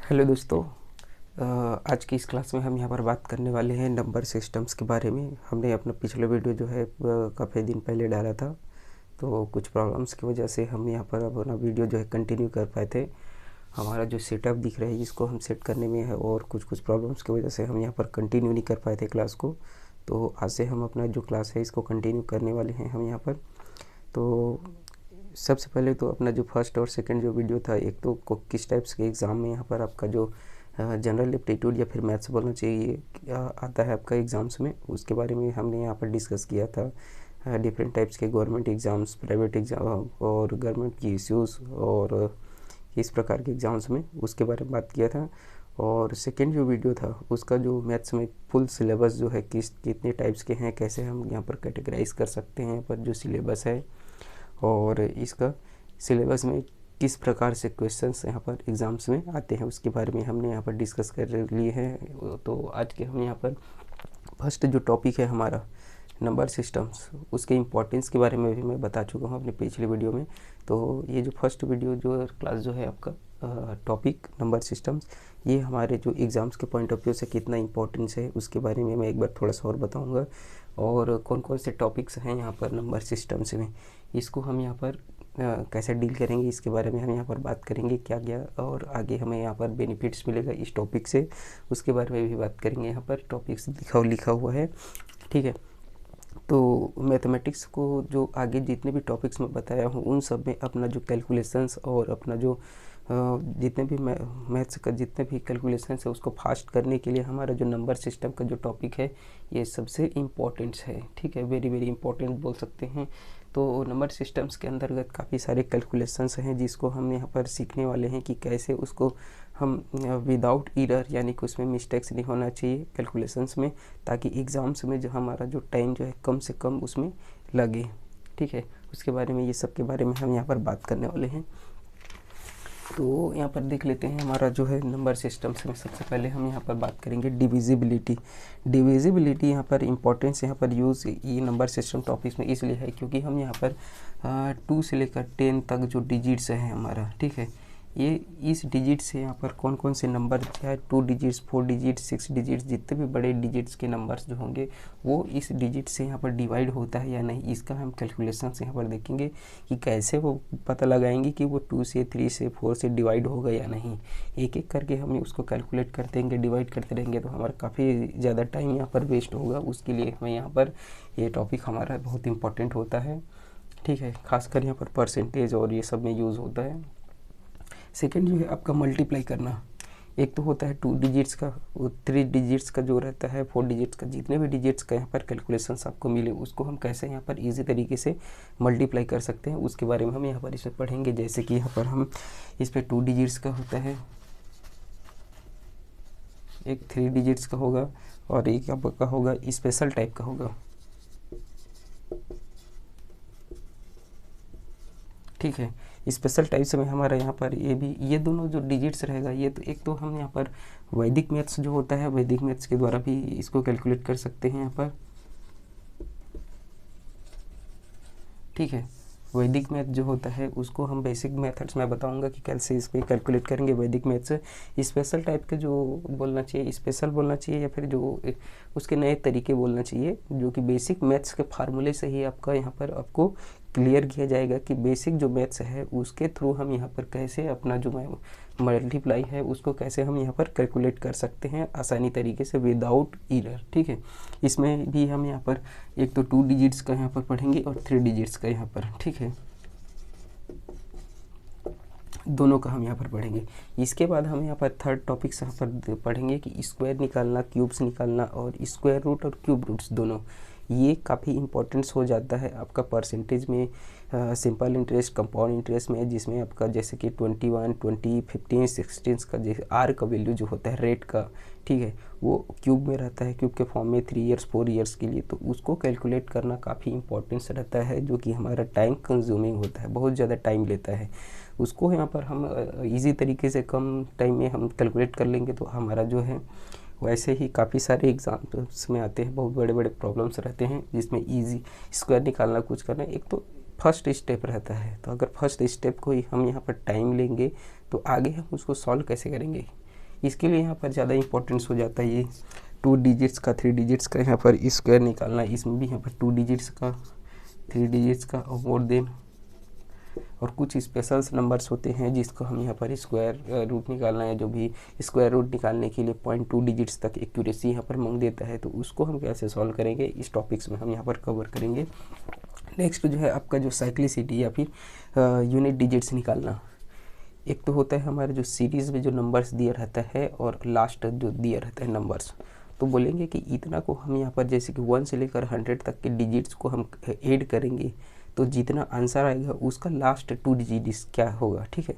Hello दोस्तों। आज की इस क्लास में हम यहाँ पर बात करने वाले हैं नंबर सिस्टम्स के बारे में। हमने अपना पिछला वीडियो जो है काफ़ी दिन पहले डाला था, तो कुछ प्रॉब्लम्स की वजह से हम यहाँ पर अपना वीडियो जो है कंटिन्यू कर पाए थे। हमारा जो सेटअप दिख रहा है इसको हम सेट करने में है और कुछ प्रॉब्लम्स की वजह से हम यहाँ पर कंटिन्यू नहीं कर पाए थे क्लास को। तो आज से हम अपना जो क्लास है इसको कंटिन्यू करने वाले हैं हम यहाँ पर। तो सबसे पहले तो अपना जो फर्स्ट और सेकंड जो वीडियो था, एक तो किस टाइप्स के एग्ज़ाम में यहाँ पर आपका जो जनरल एप्टीट्यूड या फिर मैथ्स बोलना चाहिए आता है आपका एग्ज़ाम्स में, उसके बारे में हमने यहाँ पर डिस्कस किया था। डिफरेंट टाइप्स के गवर्नमेंट एग्ज़ाम्स, प्राइवेट एग्ज़ाम और गवर्नमेंट की इश्यूज़ और इस प्रकार के एग्ज़ाम्स में उसके बारे में बात किया था। और सेकेंड जो वीडियो था उसका जो मैथ्स में फुल सिलेबस जो है कितने टाइप्स के हैं, कैसे हम यहाँ पर कैटेगराइज कर सकते हैं पर जो सिलेबस है, और इसका सिलेबस में किस प्रकार से क्वेश्चंस यहाँ पर एग्ज़ाम्स में आते हैं उसके बारे में हमने यहाँ पर डिस्कस कर लिए हैं। तो आज के हम यहाँ पर फर्स्ट जो टॉपिक है हमारा नंबर सिस्टम्स, उसके इम्पोर्टेंस के बारे में भी मैं बता चुका हूँ अपने पिछले वीडियो में। तो ये जो फर्स्ट वीडियो जो क्लास जो है आपका टॉपिक नंबर सिस्टम्स, ये हमारे जो एग्ज़ाम्स के पॉइंट ऑफ व्यू से कितना इम्पोर्टेंस है उसके बारे में मैं एक बार थोड़ा सा और बताऊँगा। और कौन कौन से टॉपिक्स हैं यहाँ पर नंबर सिस्टम्स में, इसको हम यहाँ पर कैसे डील करेंगे इसके बारे में हम यहाँ पर बात करेंगे। क्या क्या और आगे हमें यहाँ पर बेनिफिट्स मिलेगा इस टॉपिक से, उसके बारे में भी बात करेंगे। यहाँ पर टॉपिक्स लिखा हुआ है, ठीक है। तो मैथमेटिक्स को जो आगे जितने भी टॉपिक्स मैं बताया हूँ उन सब में अपना जो कैलकुलेशंस और अपना जो जितने भी मैथ्स का जितने भी कैलकुलेशंस है उसको फास्ट करने के लिए हमारा जो नंबर सिस्टम का जो टॉपिक है ये सबसे इम्पोर्टेंट है, ठीक है। वेरी वेरी इंपॉर्टेंट बोल सकते हैं। तो नंबर सिस्टम्स के अंतर्गत काफ़ी सारे कैलकुलेशंस हैं जिसको हम यहाँ पर सीखने वाले हैं कि कैसे उसको हम विदाउट एरर, यानी कि उसमें मिस्टेक्स नहीं होना चाहिए कैलकुलेशंस में, ताकि एग्ज़ाम्स में जो हमारा जो टाइम जो है कम से कम उसमें लगे, ठीक है। उसके बारे में ये सब के बारे में हम यहाँ पर बात करने वाले हैं। तो यहाँ पर देख लेते हैं हमारा जो है नंबर सिस्टम्स में सबसे पहले हम यहाँ पर बात करेंगे डिविजिबिलिटी। डिविजिबिलिटी यहाँ पर इम्पोर्टेंस यहाँ पर यूज़ ये नंबर सिस्टम टॉपिक्स में इसलिए है क्योंकि हम यहाँ पर 2 से लेकर 10 तक जो डिजिट्स हैं हमारा, ठीक है, ये इस डिजिट से यहाँ पर कौन कौन से नंबर, चाहे 2 डिजिट्स 4 डिजिट्स 6 डिजिट्स जितने भी बड़े डिजिट्स के नंबर्स जो होंगे वो इस डिजिट से यहाँ पर डिवाइड होता है या नहीं, इसका हम कैलकुलेशन से यहाँ पर देखेंगे कि कैसे वो पता लगाएंगे कि वो 2 से 3 से 4 से डिवाइड होगा या नहीं। एक एक करके हम उसको कैलकुलेट करते रहेंगे, डिवाइड करते रहेंगे, तो हमारा काफ़ी ज़्यादा टाइम यहाँ पर वेस्ट होगा। उसके लिए हमें यहाँ पर ये टॉपिक हमारा बहुत इंपॉर्टेंट होता है, ठीक है। खासकर यहाँ पर परसेंटेज और ये सब में यूज़ होता है। सेकेंड जो है आपका मल्टीप्लाई करना। एक तो होता है 2 डिजिट्स का, 3 डिजिट्स का जो रहता है, 4 डिजिट्स का, जितने भी डिजिट्स का यहाँ पर कैलकुलेशंस आपको मिले उसको हम कैसे यहाँ पर इजी तरीके से मल्टीप्लाई कर सकते हैं उसके बारे में हम यहाँ पर इसमें पढ़ेंगे। जैसे कि यहाँ पर हम इस पर 2 डिजिट्स का होता है, एक 3 डिजिट्स का होगा और एक आपका होगा स्पेशल टाइप का होगा, ठीक है। स्पेशल टाइप्स में हमारा यहाँ पर ये भी, ये दोनों जो डिजिट्स रहेगा ये तो एक तो हम यहाँ पर वैदिक मैथ्स जो होता है वैदिक मैथ्स के द्वारा भी इसको कैलकुलेट कर सकते हैं यहाँ पर, ठीक है। वैदिक मैथ जो होता है उसको हम बेसिक मेथड्स में बताऊंगा कि कैसे इसको कैलकुलेट करेंगे वैदिक मैथ्स। स्पेशल टाइप के जो बोलना चाहिए, स्पेशल बोलना चाहिए या फिर जो उसके नए तरीके बोलना चाहिए, जो कि बेसिक मैथ्स के फार्मूले से ही आपका यहाँ पर आपको क्लियर किया जाएगा कि बेसिक जो मैथ्स है उसके थ्रू हम यहाँ पर कैसे अपना जो मल्टीप्लाई है उसको कैसे हम यहाँ पर कैलकुलेट कर सकते हैं आसानी तरीके से विदाउट एरर, ठीक है। इसमें भी हम यहाँ पर एक तो 2 डिजिट्स का यहाँ पर पढ़ेंगे और 3 डिजिट्स का यहाँ पर, ठीक है, दोनों का हम यहाँ पर पढ़ेंगे। इसके बाद हम यहाँ पर थर्ड टॉपिक्स यहाँ पर पढ़ेंगे कि स्क्वायर निकालना, क्यूब्स निकालना और स्क्वायर रूट और क्यूब रूट्स दोनों, ये काफ़ी इंपॉर्टेंस हो जाता है आपका परसेंटेज में, सिंपल इंटरेस्ट, कंपाउंड इंटरेस्ट में, जिसमें आपका जैसे कि 21, 20, 15, 16 का जैसे आर का वैल्यू जो होता है रेट का, ठीक है, वो क्यूब में रहता है, क्यूब के फॉर्म में 3 ईयर्स 4 ईयर्स के लिए। तो उसको कैलकुलेट करना काफ़ी इंपॉर्टेंस रहता है, जो कि हमारा टाइम कंज्यूमिंग होता है, बहुत ज़्यादा टाइम लेता है। उसको यहाँ पर हम इजी तरीके से कम टाइम में हम कैलकुलेट कर लेंगे तो हमारा जो है, वैसे ही काफ़ी सारे एग्जाम्स में आते हैं, बहुत बड़े बड़े प्रॉब्लम्स रहते हैं जिसमें इजी स्क्वायर निकालना कुछ करना, एक तो फर्स्ट स्टेप रहता है। तो अगर फर्स्ट स्टेप को ही हम यहाँ पर टाइम लेंगे तो आगे हम उसको सॉल्व कैसे करेंगे, इसके लिए यहाँ पर ज़्यादा इंपॉर्टेंस हो जाता है ये 2 डिजिट्स का 3 डिजिट्स का यहाँ पर स्क्वायर निकालना है। इसमें भी यहाँ पर 2 डिजिट्स का 3 डिजिट्स का और मोर देन और कुछ स्पेशल नंबर्स होते हैं जिसको हम यहाँ पर स्क्वायर रूट निकालना है, जो भी स्क्वायर रूट निकालने के लिए 0.2 डिजिट्स तक एक्यूरेसी यहाँ पर मांग देता है। तो उसको हम कैसे सॉल्व करेंगे इस टॉपिक्स में हम यहाँ पर कवर करेंगे। नेक्स्ट जो है आपका जो साइक्लिसिटी या फिर यूनिट डिजिट्स निकालना। एक तो होता है हमारे जो सीरीज़ में जो नंबर्स दिया रहता है और लास्ट जो दिया रहता है नंबर्स, तो बोलेंगे कि इतना को हम यहाँ पर जैसे कि 1 से लेकर 100 तक के डिजिट्स को हम ऐड करेंगे तो जितना आंसर आएगा उसका लास्ट 2 डिजिट्स क्या होगा, ठीक है।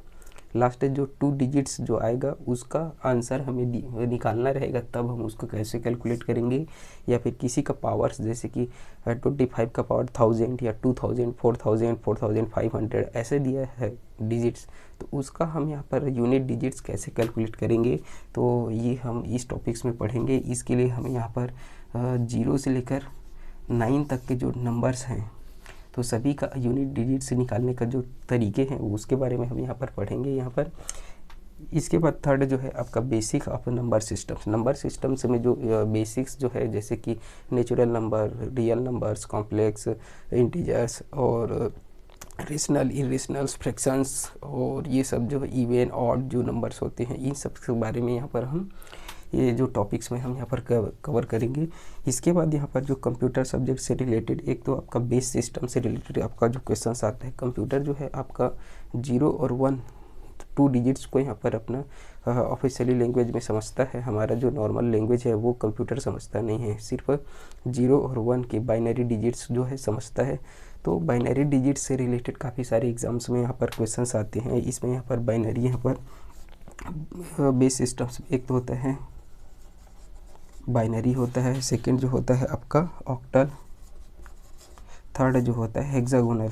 लास्ट जो 2 डिजिट्स जो आएगा उसका आंसर हमें निकालना रहेगा, तब हम उसको कैसे कैलकुलेट करेंगे। या फिर किसी का पावर्स जैसे कि 25 का पावर 1000 या 2000 4000 4500 ऐसे दिया है डिजिट्स, तो उसका हम यहाँ पर यूनिट डिजिट्स कैसे कैलकुलेट करेंगे, तो ये हम इस टॉपिक्स में पढ़ेंगे। इसके लिए हमें यहाँ पर 0 से लेकर 9 तक के जो नंबर्स हैं तो सभी का यूनिट डिजिट से निकालने का जो तरीके हैं उसके बारे में हम यहाँ पर पढ़ेंगे यहाँ पर। इसके बाद थर्ड जो है आपका basic of number systems. Number systems में जो बेसिक्स जो है जैसे कि natural number, real numbers, complex, integers और रेशनल, इरेशनल्स, फ्रैक्शंस और ये सब जो इवन ऑड जो नंबर्स होते हैं इन सब के बारे में यहाँ पर हम ये जो टॉपिक्स में हम यहाँ पर कवर करेंगे। इसके बाद यहाँ पर जो कंप्यूटर सब्जेक्ट से रिलेटेड एक तो आपका बेस सिस्टम से रिलेटेड आपका जो क्वेश्चंस आता है। कंप्यूटर जो है आपका 0 और 1 2 डिजिट्स को यहाँ पर अपना ऑफिशियली लैंग्वेज में समझता है। हमारा जो नॉर्मल लैंग्वेज है वो कंप्यूटर समझता नहीं है, सिर्फ 0 और 1 के बाइनरी डिजिट्स जो है समझता है। तो बाइनरी डिजिट्स से रिलेटेड काफ़ी सारे एग्जाम्स में यहाँ पर क्वेश्चंस आते हैं। इसमें यहाँ पर बाइनरी यहाँ पर बेस सिस्टम्स एक तो होता है बाइनरी होता है, सेकंड जो होता है आपका ऑक्टल, थर्ड जो होता है हेक्सागोनल,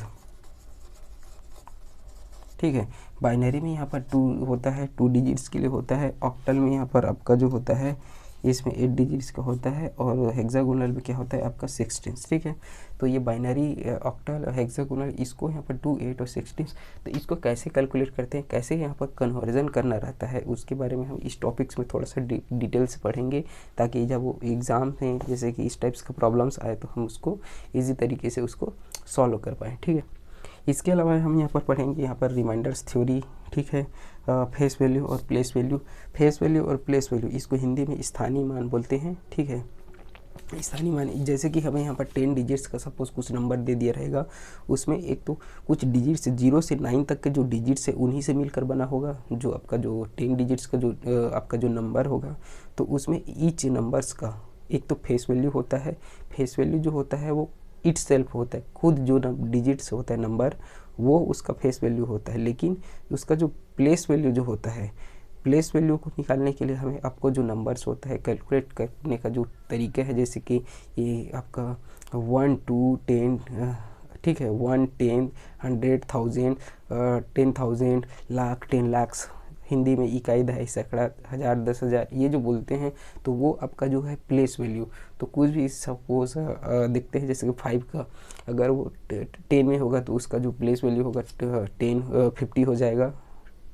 ठीक है। बाइनरी में यहाँ पर 2 होता है, 2 डिजिट्स के लिए होता है। ऑक्टल में यहाँ पर आपका जो होता है इसमें 8 डिजिट्स का होता है और हेक्सागोनल में क्या होता है आपका 16, ठीक है। तो ये बाइनरी, ऑक्टल और हेक्सागोनल इसको यहाँ पर 2, 8 और 16, तो इसको कैसे कैलकुलेट करते हैं, कैसे यहाँ पर कन्वर्जन करना रहता है उसके बारे में हम इस टॉपिक्स में थोड़ा सा डिटेल से पढ़ेंगे, ताकि जब वो एग्ज़ाम में जैसे कि इस टाइप्स का प्रॉब्लम्स आए तो हम उसको ईजी तरीके से उसको सॉल्व कर पाएँ, ठीक है। इसके अलावा हम यहाँ पर पढ़ेंगे यहाँ पर रिमाइंडर्स थ्योरी, ठीक है। फेस वैल्यू और प्लेस वैल्यू। फेस वैल्यू और प्लेस वैल्यू इसको हिंदी में स्थानीय मान बोलते हैं, ठीक है। स्थानीय मान जैसे कि हमें यहाँ पर 10 डिजिट्स का सपोज कुछ नंबर दे दिया रहेगा, उसमें एक तो कुछ डिजिट्स 0 से 9 तक के जो डिजिट्स है उन्हीं से मिलकर बना होगा। जो आपका जो 10 डिजिट्स का जो आपका जो नंबर होगा तो उसमें ईच नंबर्स का एक तो फेस वैल्यू होता है। फेस वैल्यू जो होता है वो इट सेल्फ होता है, खुद जो डिजिट्स होता है नंबर वो उसका फेस वैल्यू होता है। लेकिन उसका जो प्लेस वैल्यू जो होता है, प्लेस वैल्यू को निकालने के लिए हमें आपको जो नंबर्स होता है कैलकुलेट करने का जो तरीका है, जैसे कि ये आपका 1 2 10, ठीक है, 1 10 100 1000 10,000 लाख 10 लाख, हिंदी में इकाई, दहाई, सैकड़ा, 1000 10,000 ये जो बोलते हैं तो वो आपका जो है प्लेस वैल्यू। तो कुछ भी सपोज देखते हैं जैसे कि 5 का अगर वो 10 में होगा तो उसका जो प्लेस वैल्यू होगा 50 हो जाएगा,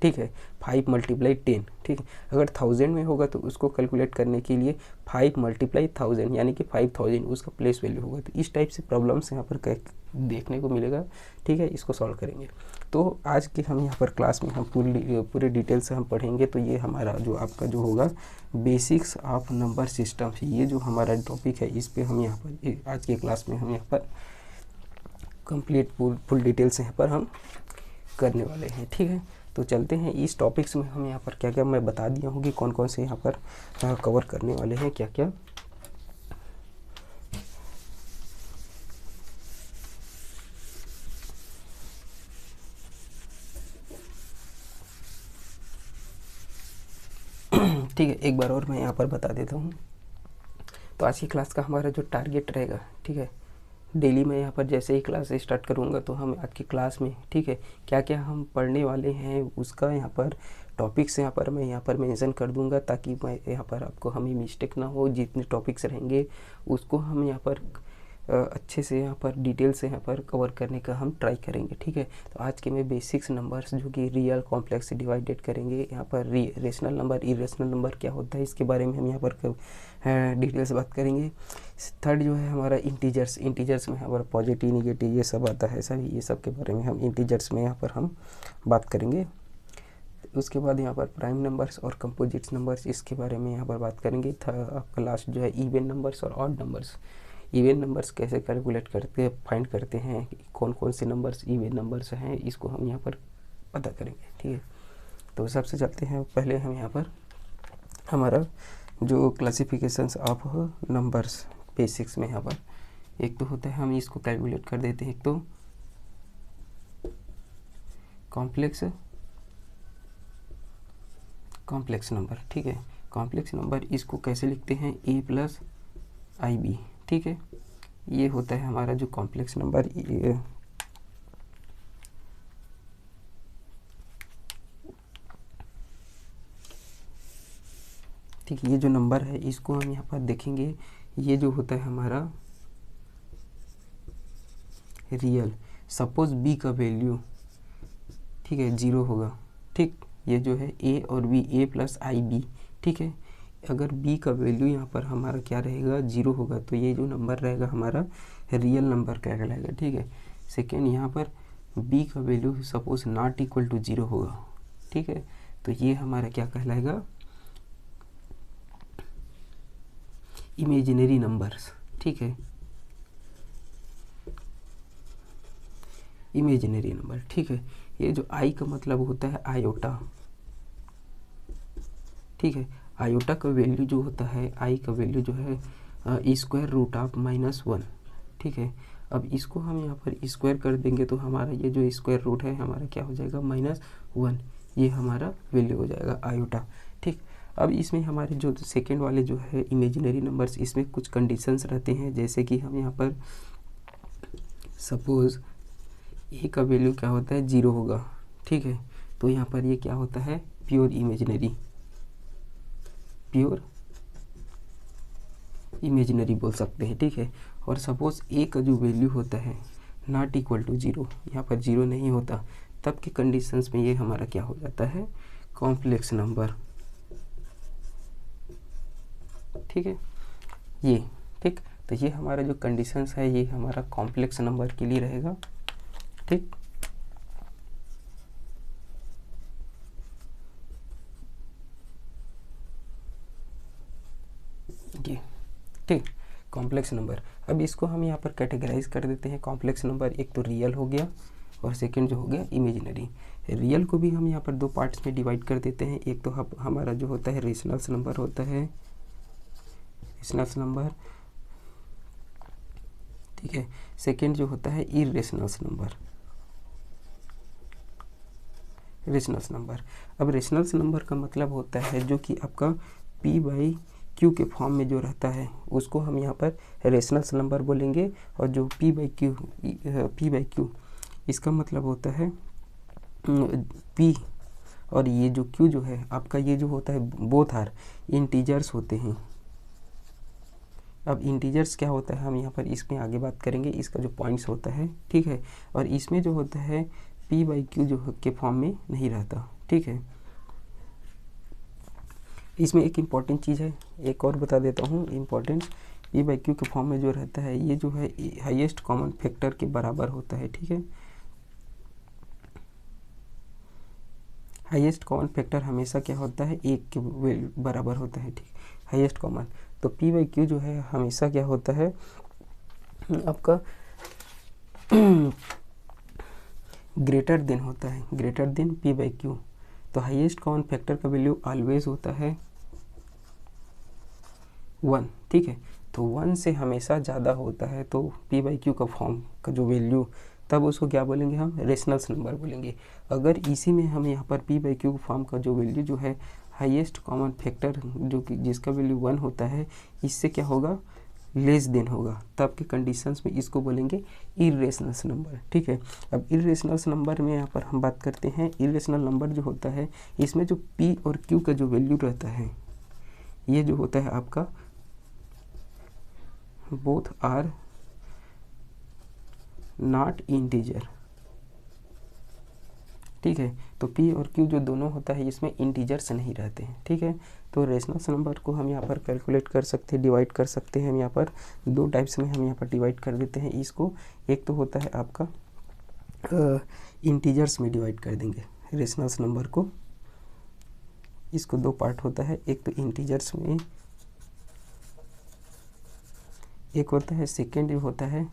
ठीक है। 5 × 10, ठीक है। अगर 1000 में होगा तो उसको कैलकुलेट करने के लिए 5 × 1000 यानी कि 5000 उसका प्लेस वैल्यू होगा। तो इस टाइप से प्रॉब्लम्स यहाँ पर देखने को मिलेगा, ठीक है। इसको सॉल्व करेंगे। तो आज के हम यहाँ पर क्लास में हम पूरे डिटेल से हम पढ़ेंगे। तो ये हमारा जो आपका जो होगा बेसिक्स ऑफ नंबर सिस्टम्स, ये जो हमारा टॉपिक है इस पे हम यहाँ पर आज के क्लास में हम यहाँ पर कंप्लीट फुल डिटेल्स यहाँ पर हम करने वाले हैं, ठीक है। तो चलते हैं इस टॉपिक्स में हम यहाँ पर क्या क्या मैं बता दिया हूँ कि कौन कौन से यहाँ पर कवर करने वाले हैं क्या क्या। ठीक है, एक बार और मैं यहाँ पर बता देता हूँ। तो आज की क्लास का हमारा जो टारगेट रहेगा, ठीक है, डेली मैं यहाँ पर जैसे ही क्लास स्टार्ट करूँगा तो हम आज की क्लास में, ठीक है, क्या क्या हम पढ़ने वाले हैं उसका यहाँ पर टॉपिक्स यहाँ पर मैं यहाँ पर मेंशन कर दूँगा, ताकि मैं यहाँ पर आपको हमें मिस्टेक ना हो। जितने टॉपिक्स रहेंगे उसको हम यहाँ पर अच्छे से यहाँ पर डिटेल से यहाँ पर कवर करने का हम ट्राई करेंगे, ठीक है। तो आज के में बेसिक्स नंबर्स जो कि रियल कॉम्प्लेक्स से डिवाइडेड करेंगे, यहाँ पर रेशनल नंबर इरेशनल नंबर क्या होता है इसके बारे में हम यहाँ पर डिटेल से बात करेंगे। थर्ड जो है हमारा इंटीजर्स में यहाँ पर पॉजिटिव निगेटिव ये सब आता है, सभी ये सब के बारे में हम इंटीजर्स में यहाँ पर हम बात करेंगे। उसके बाद यहाँ पर प्राइम नंबर्स और कंपोजिट्स नंबर्स इसके बारे में यहाँ पर बात करेंगे। आपका लास्ट जो है इवन नंबर्स और ऑड नंबर्स, इवन नंबर्स कैसे कैलकुलेट करते हैं, फाइंड करते हैं, कौन कौन से नंबर्स इवन नंबर्स हैं, इसको हम यहाँ पर पता करेंगे, ठीक है। तो सबसे चलते हैं, पहले हम यहाँ पर हमारा जो क्लासिफिकेशंस ऑफ नंबर्स बेसिक्स में यहाँ पर एक तो होता है, हम इसको कैलकुलेट कर देते हैं। एक तो कॉम्प्लेक्स नंबर, ठीक है। कॉम्प्लेक्स नंबर इसको कैसे लिखते हैं, a प्लस आई बी, ठीक है। ये होता है हमारा जो कॉम्प्लेक्स नंबर, ठीक है। ये जो नंबर है इसको हम यहाँ पर देखेंगे, ये जो होता है हमारा रियल। सपोज b का वैल्यू, ठीक है, 0 होगा, ठीक। ये जो है a और b, a plus i b, ठीक है। अगर b का वैल्यू यहाँ पर हमारा क्या रहेगा, 0 होगा, तो ये जो नंबर रहेगा हमारा रियल नंबर क्या कहलाएगा, ठीक है। सेकेंड, यहाँ पर b का value suppose not equal to 0 होगा, ठीक है, तो ये हमारा क्या कहलाएगा, इमेजिनरी नंबर्स, ठीक है, इमेजिनरी नंबर, ठीक है। ये जो i का मतलब होता है आयोटा, ठीक है। आयोटा का वैल्यू जो होता है, i का वैल्यू जो है स्क्वायर रूट ऑफ -1, ठीक है। अब इसको हम यहाँ पर स्क्वायर कर देंगे तो हमारा ये जो स्क्वायर रूट है हमारा क्या हो जाएगा, -1, ये हमारा वैल्यू हो जाएगा आयोटा, ठीक। अब इसमें हमारे जो सेकेंड वाले जो है इमेजिनरी नंबर्स, इसमें कुछ कंडीशंस रहते हैं, जैसे कि हम यहाँ पर सपोज ए का वैल्यू क्या होता है, 0 होगा, ठीक है, तो यहाँ पर ये क्या होता है, प्योर इमेजिनरी बोल सकते हैं, ठीक है। और सपोज ए का जो वैल्यू होता है नॉट इक्वल टू 0, यहाँ पर 0 नहीं होता, तब के कंडीशंस में ये हमारा क्या हो जाता है, कॉम्प्लेक्स नंबर, ठीक है, ये, ठीक। तो ये हमारा जो कंडीशंस है ये हमारा कॉम्प्लेक्स नंबर के लिए रहेगा, ठीक। ये, ठीक, कॉम्प्लेक्स नंबर। अब इसको हम यहाँ पर कैटेगराइज कर देते हैं। कॉम्प्लेक्स नंबर एक तो रियल हो गया और सेकंड जो हो गया इमेजिनरी। रियल को भी हम यहाँ पर दो पार्ट्स में डिवाइड कर देते हैं। एक तो हमारा जो होता है रेशनल्स नंबर होता है, रेशनल्स नंबर, ठीक है। सेकंड जो होता है इरेशनल्स नंबर, रेशनल्स नंबर। अब रेशनल्स नंबर का मतलब होता है जो कि आपका p बाई क्यू के फॉर्म में जो रहता है उसको हम यहाँ पर रेशनल्स नंबर बोलेंगे। और जो p बाई क्यू इसका मतलब होता है p और ये जो q जो है आपका, ये जो होता है बोथ आर इंटीजर्स होते हैं। अब इंटीजर्स क्या होता है हम यहाँ पर इसमें आगे बात करेंगे, इसका जो पॉइंट्स होता है, ठीक है। और इसमें जो होता है p बाई क्यू जो के फॉर्म में नहीं रहता, ठीक है। इसमें एक इम्पॉर्टेंट चीज़ है, एक और बता देता हूँ इम्पॉर्टेंट। p बाई क्यू के फॉर्म में जो रहता है ये जो है हाईएस्ट कॉमन फैक्टर के बराबर होता है, ठीक है। हाईएस्ट कॉमन फैक्टर हमेशा क्या होता है, 1 के बराबर होता है, ठीक। हाईएस्ट कॉमन, तो p बाई क्यू जो है हमेशा क्या होता है आपका ग्रेटर देन होता है, greater than p by Q. तो हाईएस्ट कॉमन फैक्टर का वैल्यू ऑलवेज होता है 1, ठीक है। तो 1 से हमेशा ज़्यादा होता है तो p बाई क्यू का फॉर्म का जो वैल्यू, तब उसको क्या बोलेंगे हम, रेशनल्स नंबर बोलेंगे। अगर इसी में हम यहाँ पर p बाई क्यू फॉर्म का जो वैल्यू जो है हाईएस्ट कॉमन फैक्टर जो कि जिसका वैल्यू 1 होता है, इससे क्या होगा, लेस देन होगा, तब के कंडीशंस में इसको बोलेंगे इरेशनल्स नंबर, ठीक है। अब इरेशनल्स नंबर में यहाँ पर हम बात करते हैं। इरेशनल नंबर जो होता है इसमें जो p और q का जो वैल्यू रहता है, ये जो होता है आपका बोथ आर नॉट इंटीजर, ठीक है। तो पी और क्यू जो दोनों होता है इसमें इंटीजर्स नहीं रहते हैं, ठीक है। तो रेशनल्स नंबर को हम यहाँ पर कैलकुलेट कर सकते हैं, डिवाइड कर सकते हैं हम यहाँ पर दो टाइप्स में हम यहाँ पर डिवाइड कर देते हैं इसको। एक तो होता है आपका इंटीजर्स में डिवाइड कर देंगे रेशनल्स नंबर को, इसको दो पार्ट होता है, एक तो इंटीजर्स में, एक होता है सेकेंड जो होता है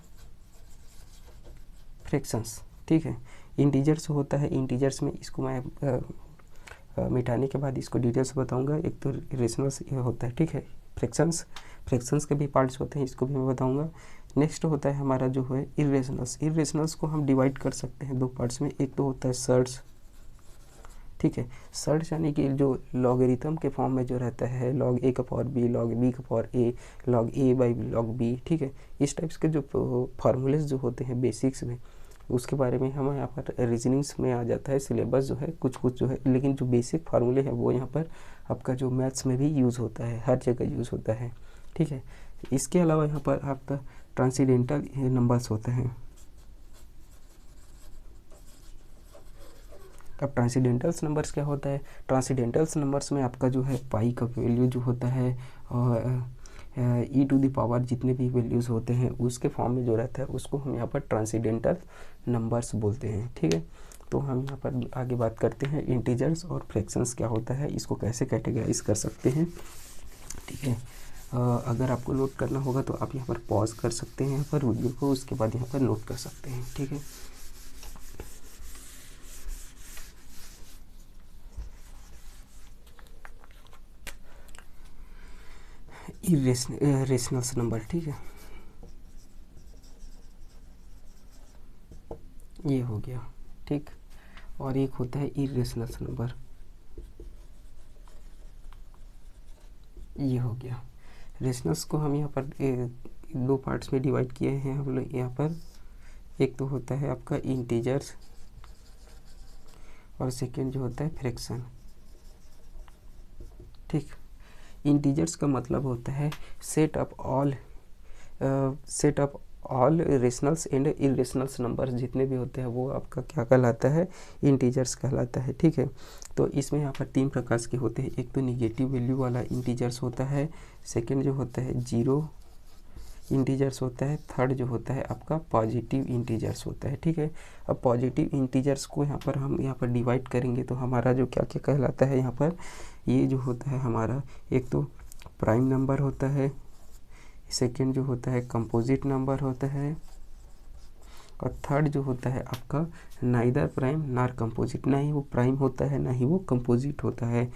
फ्रैक्शंस, ठीक है। इंटीजर्स होता है, इंटीजर्स में इसको मैं मिटाने के बाद इसको डिटेल से बताऊंगा। एक तो रेशनल्स होता है, ठीक है। फ्रैक्शंस के भी पार्ट्स होते हैं, इसको भी मैं बताऊंगा। नेक्स्ट होता है हमारा जो है इर्रेशनल्स। इर्रेशनल्स को हम डिवाइड कर सकते हैं दो पार्ट्स में, एक तो होता है सर्ट्स, ठीक है। सर्ट्स यानी कि जो लॉगरिथम के फॉर्म में जो रहता है, log a का पावर b, log b का power a, log a by log b, ठीक है। इस टाइप्स के जो फार्मूलेस जो होते हैं बेसिक्स में, उसके बारे में हम यहाँ पर रीजनिंग्स में आ जाता है, सिलेबस जो है कुछ कुछ जो है, लेकिन जो बेसिक फार्मूले हैं वो यहाँ पर आपका जो मैथ्स में भी यूज़ होता है, हर जगह यूज़ होता है, ठीक है। इसके अलावा यहाँ पर आपका ट्रांसीडेंटल नंबर्स होते हैं। अब ट्रांसीडेंटल्स नंबर्स क्या होता है? ट्रांसीडेंटल्स नंबर्स में आपका जो है पाई का वैल्यू जो होता है और ई टू द पावर जितने भी वैल्यूज़ होते हैं उसके फॉर्म में जो रहता है उसको हम यहाँ पर ट्रांसीडेंटल नंबर्स बोलते हैं, ठीक है। तो हम यहाँ पर आगे बात करते हैं इंटीजर्स और फ्रैक्शंस क्या होता है, इसको कैसे कैटेगराइज कर सकते हैं, ठीक है। अगर आपको नोट करना होगा तो आप यहाँ पर पॉज कर सकते हैं यहाँ पर वीडियो को, उसके बाद यहाँ पर नोट कर सकते हैं, ठीक है। रेशनल्स नंबर, ठीक है, ये हो गया, ठीक। और एक होता है इरेशनल्स नंबर, ये हो गया। रेशनल्स को हम यहाँ पर दो पार्ट्स में डिवाइड किए हैं हम लोग यहाँ पर। एक तो होता है आपका इंटीजर्स और सेकेंड जो होता है फ्रैक्शन, ठीक। इंटीजर्स का मतलब होता है set up all rationals and irrationals numbers जितने भी होते हैं वो आपका क्या कहलाता है? इंटीजर्स कहलाता है, ठीक है। तो इसमें यहाँ पर तीन प्रकार के होते हैं। एक तो निगेटिव वैल्यू वाला इंटीजर्स होता है, सेकंड जो होता है जीरो इंटीजर्स होता है, थर्ड जो होता है आपका पॉजिटिव इंटीजर्स होता है, ठीक है। अब पॉजिटिव इंटीजर्स को हम यहाँ पर डिवाइड करेंगे तो हमारा जो क्या क्या कहलाता है यहाँ पर, ये जो होता है हमारा एक तो प्राइम नंबर होता है, सेकेंड जो होता है कंपोजिट नंबर होता है, और थर्ड जो होता है आपका नाइदर प्राइम नॉर कंपोजिट, ना ही वो प्राइम होता है ना ही वो कंपोजिट होता है,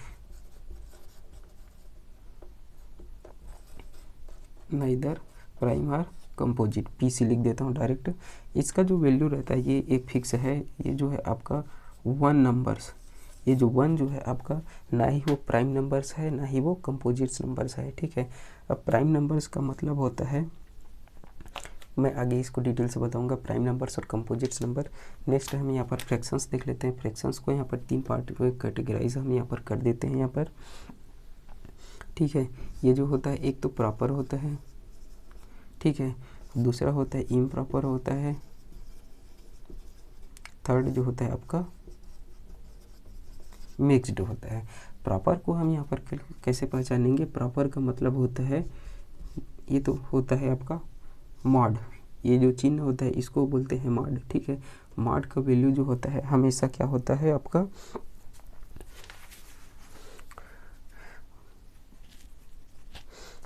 नाइदर प्राइम और कंपोजिट। पीसी लिख देता हूँ डायरेक्ट। इसका जो वैल्यू रहता है ये एक फिक्स है, ये जो है आपका वन नंबर्स, ये जो वन जो है आपका ना ही वो प्राइम नंबर्स है ना ही वो कंपोजिट्स नंबर्स है, ठीक है। अब प्राइम नंबर्स का मतलब होता है, मैं आगे इसको डिटेल से बताऊंगा, प्राइम नंबर्स और कंपोजिट्स नंबर। नेक्स्ट हम यहाँ पर फ्रैक्शंस देख लेते हैं। फ्रैक्शंस को यहाँ पर तीन पार्ट में कैटेगराइज हम यहाँ पर कर देते हैं यहाँ पर, ठीक है। ये जो होता है एक तो प्रॉपर होता है, ठीक है, दूसरा होता है इम्प्रॉपर होता है, थर्ड जो होता है आपका मिक्स्ड होता है। प्रॉपर को हम यहाँ पर कैसे पहचानेंगे? प्रॉपर का मतलब होता है, ये तो होता है आपका मॉड, ये जो चिन्ह होता है इसको बोलते हैं मॉड, ठीक है। मॉड का वैल्यू जो होता है हमेशा क्या होता है आपका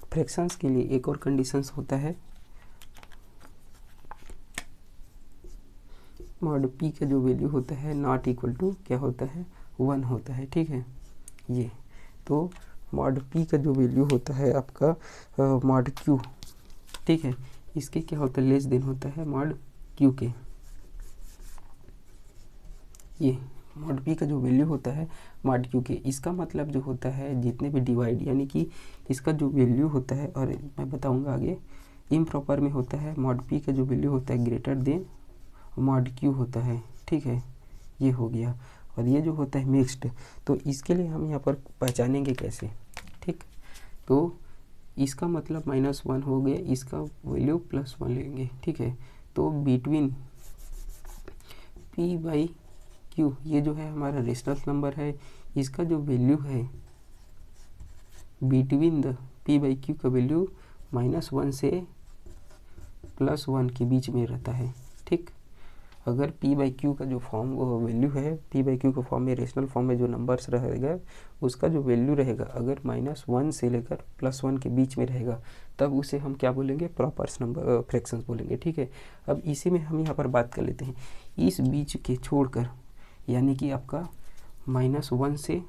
फ्रैक्शंस के लिए एक और कंडीशंस होता है, मॉड पी का जो वैल्यू होता है नॉट इक्वल टू क्या होता है? वन होता है, ठीक है। ये तो मॉड पी का जो वैल्यू होता है आपका मॉड क्यू, ठीक है, इसके क्या होता है? लेस देन होता है मॉड क्यू के। ये मॉड पी का जो वैल्यू होता है मॉड क्यू के, इसका मतलब जो होता है जितने भी डिवाइड यानी कि इसका जो वैल्यू होता है, और मैं बताऊंगा आगे, इम्प्रॉपर में होता है मॉड पी का जो वैल्यू होता है ग्रेटर देन मॉड क्यू होता है, ठीक है, ये हो गया। और ये जो होता है मिक्स्ड, तो इसके लिए हम यहाँ पर पहचानेंगे कैसे, ठीक। तो इसका मतलब -1 हो गया, इसका वैल्यू +1 लेंगे, ठीक है। तो बिटवीन पी बाई क्यू, ये जो है हमारा रेशनल नंबर है, इसका जो वैल्यू है between the P by Q का वैल्यू -1 से +1 के बीच में रहता है। ठीक, अगर पी बाई क्यू का जो फॉर्म वैल्यू है, पी बाई क्यू का फॉर्म में रेशनल फॉर्म में जो नंबर्स रहेगा उसका जो वैल्यू रहेगा अगर -1 से लेकर +1 के बीच में रहेगा तब उसे हम क्या बोलेंगे, प्रॉपर्स नंबर फ्रैक्शंस बोलेंगे। ठीक है, अब इसी में हम यहाँ पर बात कर लेते हैं इस बीच के छोड़कर, यानी कि आपका -1 से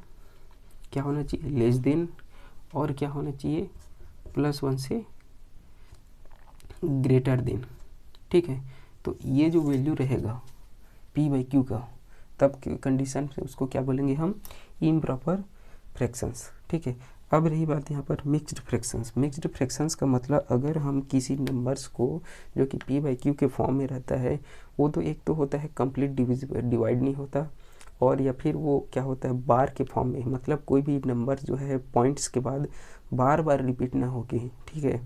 क्या होना चाहिए, लेस देन, और क्या होना चाहिए, +1 से ग्रेटर देन। ठीक है, तो ये जो वैल्यू रहेगा पी बाई क्यू का, तब कंडीशन से उसको क्या बोलेंगे हम, इम्प्रॉपर फ्रैक्शंस। ठीक है, अब रही बात यहाँ पर मिक्स्ड फ्रैक्शंस। मिक्स्ड फ्रैक्शंस का मतलब अगर हम किसी नंबर्स को जो कि पी बाई क्यू के फॉर्म में रहता है, वो तो एक तो होता है कंप्लीट डिवाइड नहीं होता, और या फिर वो क्या होता है बार के फॉर्म में, मतलब कोई भी नंबर जो है पॉइंट्स के बाद बार बार रिपीट ना होके, ठीक है,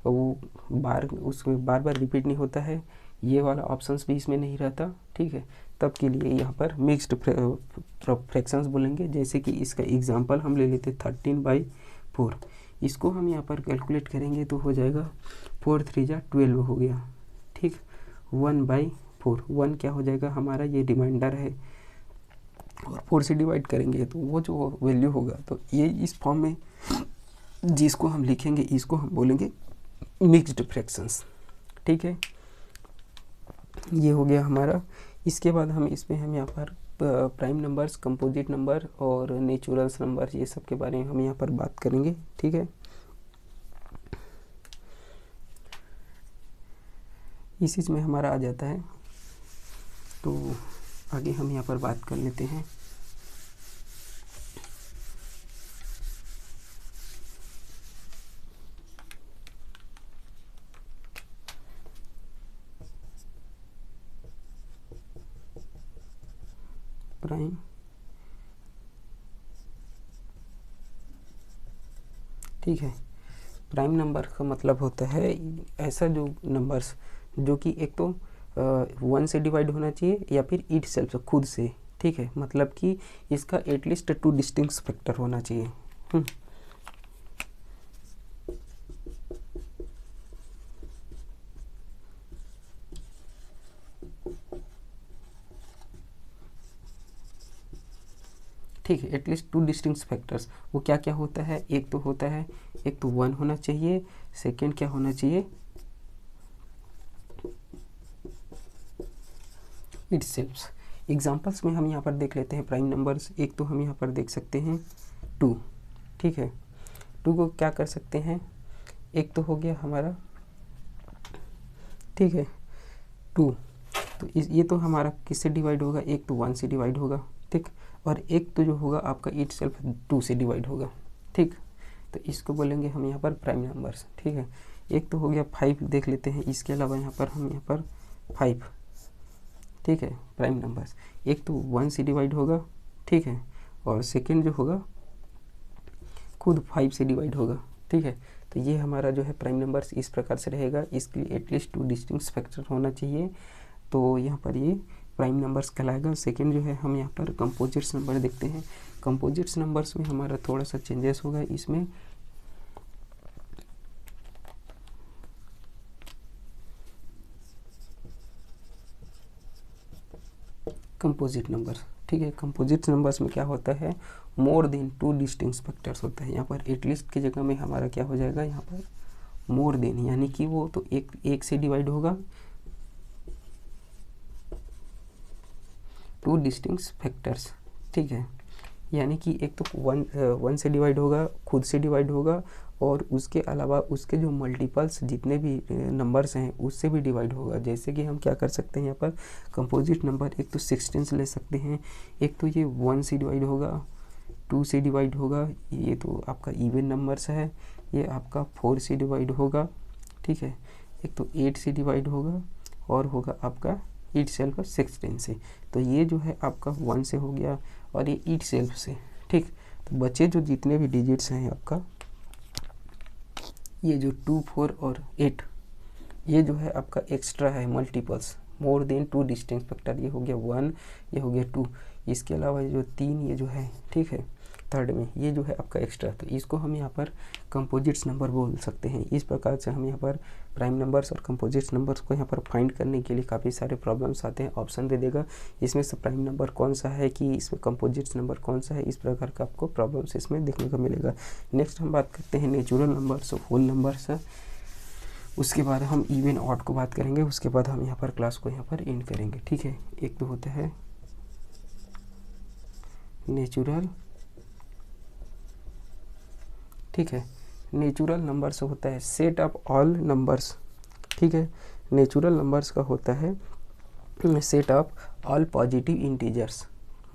वो बार उसमें बार बार रिपीट नहीं होता है, ये वाला ऑप्शंस भी इसमें नहीं रहता। ठीक है, तब के लिए यहाँ पर मिक्स्ड फ्रैक्शंस बोलेंगे। जैसे कि इसका एग्जांपल हम ले लेते 13/4, इसको हम यहाँ पर कैलकुलेट करेंगे तो हो जाएगा 4 3 जा 12 हो गया। ठीक, 1/4, 1 क्या हो जाएगा हमारा, ये रिमाइंडर है, और 4 से डिवाइड करेंगे तो वो जो वैल्यू होगा, तो ये इस फॉर्म में जिसको हम लिखेंगे इसको हम बोलेंगे मिक्स्ड फ्रैक्शंस। ठीक है, ये हो गया हमारा। इसके बाद हम यहाँ पर प्राइम नंबर्स, कंपोजिट नंबर और नेचुरल्स नंबर, ये सब के बारे में हम यहाँ पर बात करेंगे। ठीक है, इसी में हमारा आ जाता है, तो आगे हम यहाँ पर बात कर लेते हैं। प्राइम, ठीक है, प्राइम नंबर का मतलब होता है ऐसा जो नंबर्स जो कि एक तो 1 से डिवाइड होना चाहिए या फिर इट सेल्फ खुद से। ठीक है, मतलब कि इसका एटलीस्ट 2 डिस्टिंक्ट फैक्टर होना चाहिए। ठीक है, एटलीस्ट 2 डिस्टिंक्ट फैक्टर्स, वो क्या क्या होता है, एक तो होता है, एक तो 1 होना चाहिए, सेकेंड क्या होना चाहिए, इटसेल्फ। एग्जांपल्स में हम यहाँ पर देख लेते हैं प्राइम नंबर्स। एक तो हम यहाँ पर देख सकते हैं 2। ठीक है, 2 को क्या कर सकते हैं, एक तो हो गया हमारा, ठीक है, 2, तो ये तो हमारा किससे डिवाइड होगा, एक तो 1 से डिवाइड होगा। ठीक, और एक तो जो होगा आपका इट सेल्फ 2 से डिवाइड होगा। ठीक, तो इसको बोलेंगे हम यहाँ पर प्राइम नंबर्स। ठीक है, एक तो हो गया 5 देख लेते हैं, इसके अलावा यहाँ पर हम यहाँ पर 5, ठीक है, प्राइम नंबर्स। एक तो 1 से डिवाइड होगा, ठीक है, और सेकेंड जो होगा खुद 5 से डिवाइड होगा। ठीक है, तो ये हमारा जो है प्राइम नंबर्स इस प्रकार से रहेगा। इसके लिए एटलीस्ट 2 डिस्टिंक्ट फैक्टर होना चाहिए, तो यहाँ पर ये प्राइम नंबर्स कहलाएगा। सेकेंड जो है हम यहाँ पर कंपोजिट्स नंबर देखते हैं। कंपोजिट्स नंबर्स में हमारा थोड़ा सा चेंजेस होगा इसमें। कंपोजिट नंबर, ठीक है, कंपोजिट नंबर्स में क्या होता है, मोर देन 2 डिस्टिंक्ट फैक्टर्स होता है। यहाँ पर एटलीस्ट की जगह में हमारा क्या हो जाएगा, यहाँ पर मोर देन, यानी कि वो तो एक से डिवाइड होगा, 2 डिस्टिंक्ट फैक्टर्स। ठीक है, यानी कि एक तो 1 से डिवाइड होगा, खुद से डिवाइड होगा, और उसके अलावा उसके जो मल्टीपल्स जितने भी नंबर्स हैं उससे भी डिवाइड होगा। जैसे कि हम क्या कर सकते हैं यहाँ पर कंपोजिट नंबर, एक तो 16 ले सकते हैं, एक तो ये 1 से डिवाइड होगा, 2 से डिवाइड होगा, ये तो आपका इवन नंबर्स है, ये आपका 4 से डिवाइड होगा। ठीक है, एक तो 8 से डिवाइड होगा, और होगा आपका इट सेल्फ 16 से। तो ये जो है आपका 1 से हो गया, और ये इट सेल्फ से। ठीक, तो बचे जो जितने भी डिजिट्स हैं आपका, ये जो 2, 4 और 8, ये जो है आपका एक्स्ट्रा है, multiples, more than 2 distinct factor, ये हो गया 1, ये हो गया 2। इसके अलावा जो 3 ये जो है, ठीक है, थर्ड में ये जो है आपका एक्स्ट्रा, तो इसको हम यहाँ पर कंपोजिट्स नंबर बोल सकते हैं। इस प्रकार से हम यहाँ पर प्राइम नंबर्स और कंपोजिट्स नंबर्स को यहाँ पर फाइंड करने के लिए काफ़ी सारे प्रॉब्लम्स आते हैं। ऑप्शन दे देगा इसमें से प्राइम नंबर कौन सा है कि इसमें कंपोजिट्स नंबर कौन सा है, इस प्रकार का आपको प्रॉब्लम्स इसमें देखने को मिलेगा। नेक्स्ट हम बात करते हैं नेचुरल नंबर्स, होल नंबर्स, उसके बाद हम इवन ऑड को बात करेंगे, उसके बाद हम यहाँ पर क्लास को यहाँ पर एंड करेंगे, ठीक है। एक तो होता है नेचुरल, ठीक है, नेचुरल नंबर्स होता है सेट ऑफ ऑल नंबर्स, ठीक है। नेचुरल नंबर्स का होता है set of all positive integers,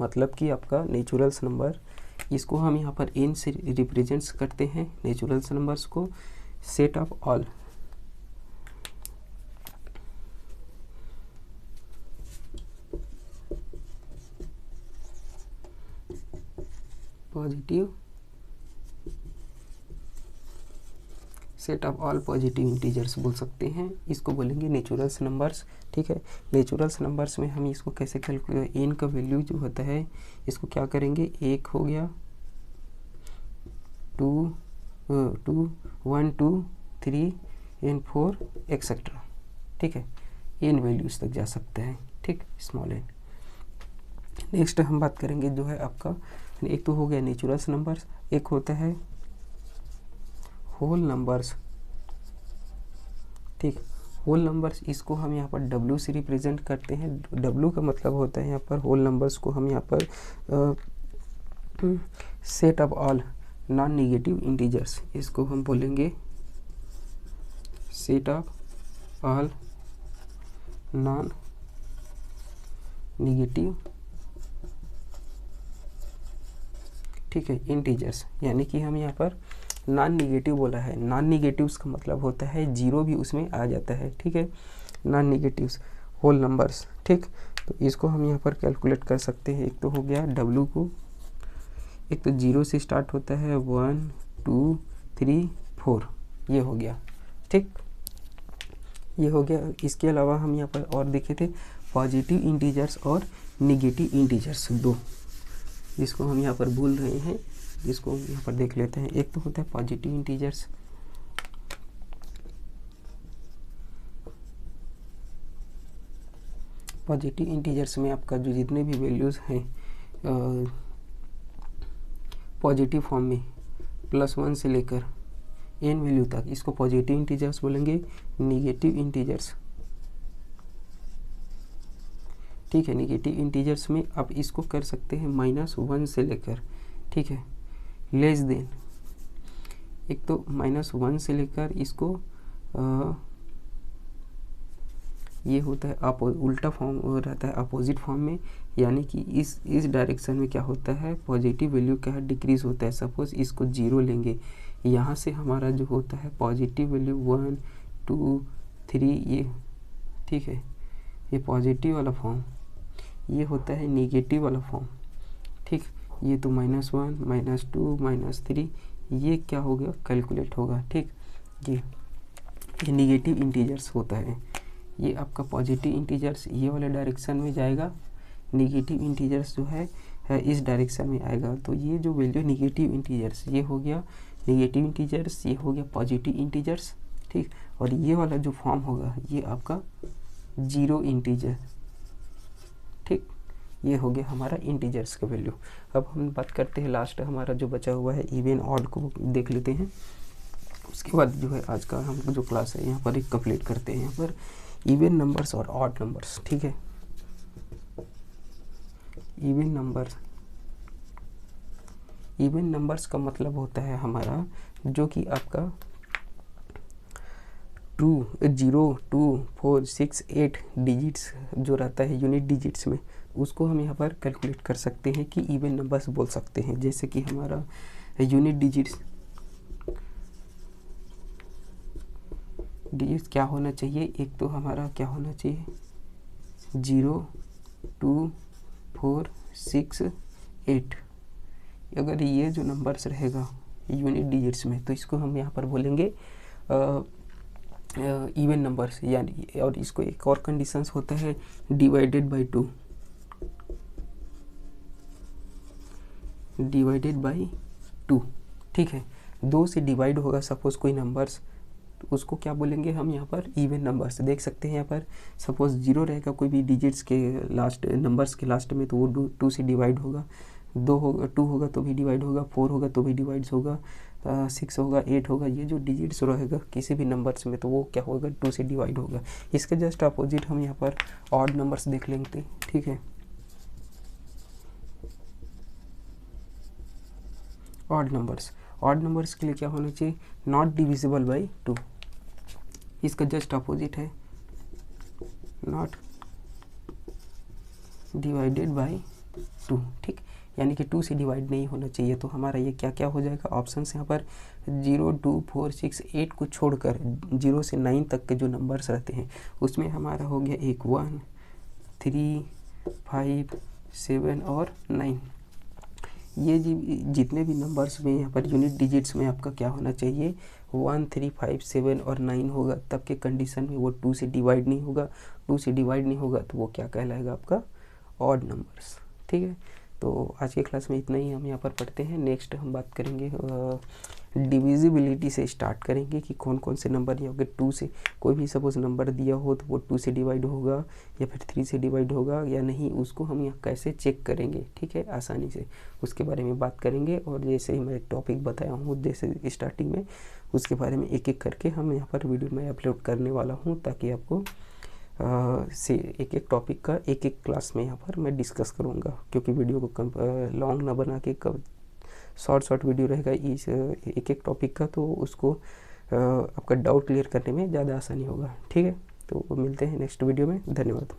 मतलब कि आपका नेचुरल्स नंबर, इसको हम यहाँ पर n से रिप्रेजेंट्स करते हैं नेचुरल्स नंबर्स को। Set of all positive, set of all positive integers बोल सकते हैं, इसको बोलेंगे नेचुरल्स नंबर्स, ठीक है। नेचुरल्स नंबर्स में हम इसको कैसे कैलकुलेट, एन का वैल्यू जो होता है इसको क्या करेंगे, 1 हो गया, 2 1 2 3 एन 4 एक्सेट्रा, ठीक है, एन वैल्यूज तक जा सकते हैं, ठीक, स्मॉल एन। नेक्स्ट हम बात करेंगे जो है आपका, एक तो हो गया नेचुरल्स नंबर्स, एक होता है होल नंबर्स, ठीक। होल नंबर्स इसको हम यहाँ पर W से रिप्रेजेंट करते हैं। W का मतलब होता है यहाँ पर होल नंबर्स को हम यहाँ पर set of all non negative integers, इसको हम बोलेंगे set of all non negative, ठीक है, इंटीजर्स, यानी कि हम यहाँ पर नॉन निगेटिव बोला है। नॉन निगेटिव्स का मतलब होता है जीरो भी उसमें आ जाता है, ठीक है, नॉन निगेटिव्स होल नंबर्स, ठीक। तो इसको हम यहाँ पर कैलकुलेट कर सकते हैं। एक तो हो गया W को, एक तो 0 से स्टार्ट होता है, 1 2 3 4, ये हो गया, ठीक, ये हो गया। इसके अलावा हम यहाँ पर और देखे थे पॉजिटिव इंटीजर्स और निगेटिव इंटीजर्स, दो, जिसको हम यहाँ पर भूल रहे हैं, जिसको हम यहाँ पर देख लेते हैं। एक तो होता है पॉजिटिव इंटीजर्स, पॉजिटिव इंटीजर्स में आपका जो जितने भी वैल्यूज़ हैं पॉजिटिव फॉर्म में +1 से लेकर n वैल्यू तक, इसको पॉजिटिव इंटीजर्स बोलेंगे। निगेटिव इंटीजर्स, ठीक है, निगेटिव इंटीजर्स में आप इसको कर सकते हैं -1 से लेकर, ठीक है, लेस देन, एक तो -1 से लेकर इसको ये होता है उल्टा फॉर्म रहता है, अपोजिट फॉर्म में, यानी कि इस डायरेक्शन में क्या होता है, पॉजिटिव वैल्यू क्या है, डिक्रीज होता है। सपोज इसको 0 लेंगे, यहाँ से हमारा जो होता है पॉजिटिव वैल्यू 1 2 3, ये, ठीक है, ये पॉजिटिव वाला फॉर्म, ये होता है निगेटिव वाला फॉर्म, ठीक। ये तो -1 -2 -3, ये क्या हो गया, कैलकुलेट होगा, ठीक। ये निगेटिव इंटीजर्स होता है। ये आपका पॉजिटिव इंटीजर्स ये वाले डायरेक्शन में जाएगा, निगेटिव इंटीजर्स जो है इस डायरेक्शन में आएगा। तो ये जो वैल्यू निगेटिव इंटीजर्स, ये हो गया निगेटिव इंटीजर्स, ये हो गया पॉजिटिव इंटीजर्स, ठीक। और ये वाला जो फॉर्म होगा ये आपका 0 इंटीजर, ठीक, ये हो गया हमारा इंटीजर्स का वैल्यू। अब हम बात करते हैं लास्ट हमारा जो बचा हुआ है इवन ऑड को देख लेते हैं। उसके बाद जो है आज का हम जो क्लास है यहाँ पर एक कंप्लीट करते हैं। यहाँ पर इवन नंबर्स और ऑड नंबर्स, ठीक है। इवन नंबर्स का मतलब होता है हमारा जो कि आपका 2 0 2 4 6 8 डिजिट्स जो रहता है यूनिट डिजिट्स में, उसको हम यहाँ पर कैलकुलेट कर सकते हैं कि इवन नंबर्स बोल सकते हैं। जैसे कि हमारा यूनिट डिजिट्स क्या होना चाहिए, एक तो हमारा क्या होना चाहिए 0 2 4 6 8। अगर ये जो नंबर्स रहेगा यूनिट डिजिट्स में, तो इसको हम यहाँ पर बोलेंगे इवन नंबर्स यानी, और इसको एक और कंडीशंस होता है डिवाइडेड बाई 2, डिवाइडेड बाई 2, ठीक है। 2 से डिवाइड होगा सपोज कोई नंबर्स, तो उसको क्या बोलेंगे हम यहाँ पर इवन नंबर्स। देख सकते हैं यहाँ पर सपोज 0 रहेगा कोई भी डिजिट्स के लास्ट, नंबर्स के लास्ट में, तो वो 2 से डिवाइड होगा। 2 होगा तो भी डिवाइड होगा, 4 होगा तो भी डिवाइड होगा, 6 होगा, 8 होगा, ये जो डिजिट्स रहेगा किसी भी नंबर्स में तो वो क्या होगा 2 से डिवाइड होगा। इसके जस्ट अपोजिट हम यहाँ पर ऑड नंबर्स देख लेंगे, ठीक है। ऑड नंबर्स के लिए क्या होना चाहिए, नॉट डिविजिबल बाई 2। इसका जस्ट अपोजिट है नॉट डिवाइडेड बाई 2, ठीक। यानी कि 2 से डिवाइड नहीं होना चाहिए। तो हमारा ये क्या क्या हो जाएगा, ऑप्शन यहाँ पर 0, 2, 4, 6, 8 को छोड़कर 0 से 9 तक के जो नंबर्स रहते हैं उसमें हमारा हो गया एक 1, 3, 5, 7 और 9। ये जितने भी नंबर्स में यहाँ पर यूनिट डिजिट्स में आपका क्या होना चाहिए, 1, 3, 5, 7 और 9 होगा, तब के कंडीशन में वो 2 से डिवाइड नहीं होगा। 2 से डिवाइड नहीं होगा तो वो क्या कहलाएगा आपका ऑड नंबर्स, ठीक है। तो आज के क्लास में इतना ही हम यहाँ पर पढ़ते हैं। नेक्स्ट हम बात करेंगे डिविजिबिलिटी से स्टार्ट करेंगे कि कौन कौन से नंबर यहाँ, अगर 2 से कोई भी सपोज नंबर दिया हो तो वो 2 से डिवाइड होगा या फिर 3 से डिवाइड होगा या नहीं, उसको हम यहाँ कैसे चेक करेंगे, ठीक है, आसानी से, उसके बारे में बात करेंगे। और जैसे ही मैं एक टॉपिक बताया हूँ जैसे स्टार्टिंग में, उसके बारे में एक एक करके हम यहाँ पर वीडियो में अपलोड करने वाला हूँ, ताकि आपको से एक एक टॉपिक का एक एक क्लास में यहाँ पर मैं डिस्कस करूँगा, क्योंकि वीडियो को लॉन्ग ना बना के शॉर्ट वीडियो रहेगा इस एक एक टॉपिक का, तो उसको आपका डाउट क्लियर करने में ज़्यादा आसानी होगा, ठीक है। तो मिलते हैं नेक्स्ट वीडियो में, धन्यवाद।